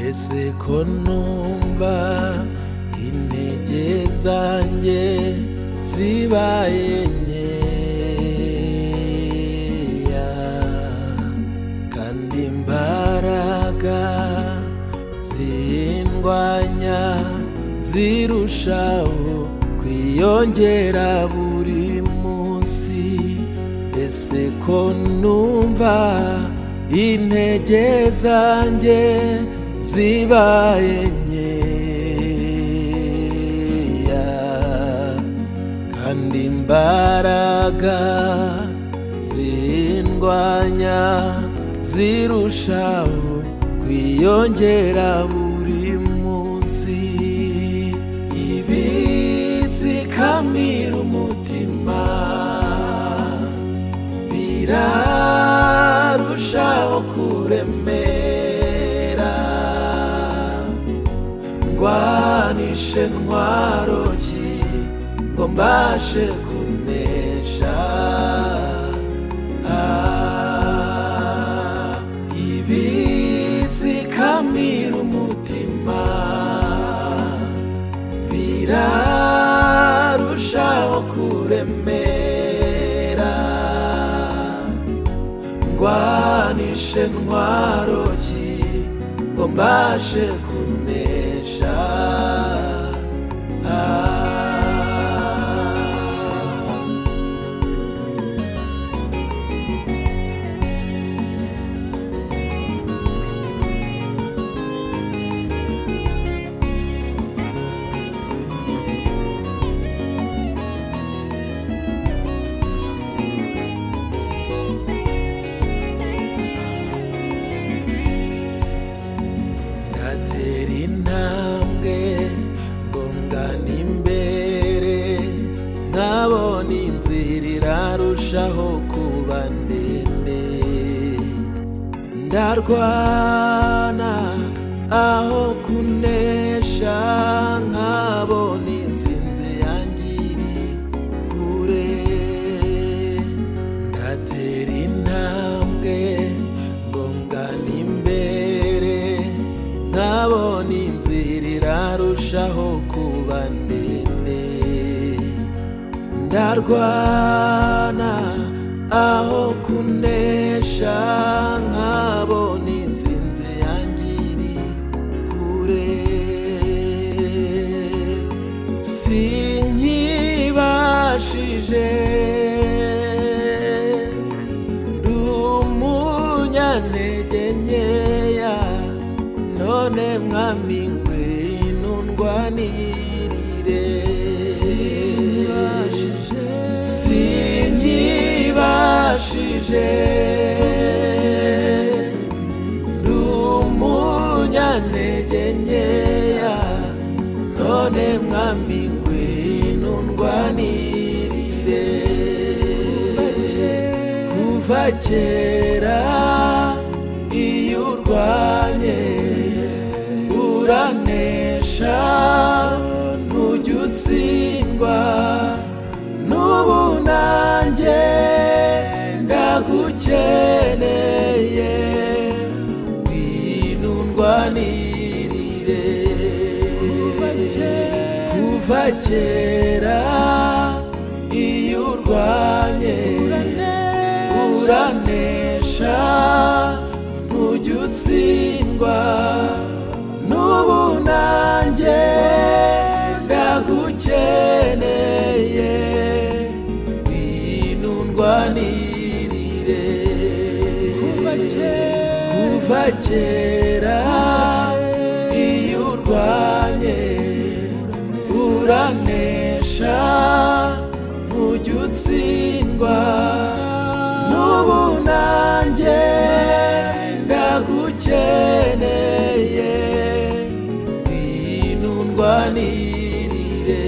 Ese ko numva intege zanjye zibaye nkeya, kandi imbaraga zindwanya zirushaho kwiyongera buri munsi. Ese ko numva intege zanjye zibaye nkeya, kandi imbaraga zindwanya zirushaho kwiyongera buri munsi. Ibitsikamira umutima birarushaho kuremera, ndwanishe ntwaro ki ngo mbashe kunesha. Ibitsikamira umutima birarushaho kuremera, ndwanishe ntwaro ki ngo mbashe kunesha. Ndatera intambwe ngo ngana imbere, nkabona inzira irarushaho kuba ndende. Ndarwana aho kunesha, nkabona intsinzi yanjye iri kure. Ndatera intambwe ngo ngana imbere, nkabona inzira irarushaho kuba ndende. Ndarwana aho kunesha, nkabona intsinzi yanjye iri kure. Sinkibashije, ndi umunyantege nkeya, none mwami ngwino undwanirire. Sinkibashije, ndi umunyantege nkeya, none mwami ngwino undwanirire. Kuva kera iyo urwanye uranesha, ntujya utsindwa. N'ubu nanjye ndagukeneye, ngwino undwanirire. Kuva kera iyo urwanye uranesha, ntujya utsindwa. N'ubu nanjye ndagukeneye, ngwino undwanirire. Kuva kera iyo urwanye uranesha, ntujya utsindwa. N'ubu nanjye ndagukeneye, ngwino undwanirire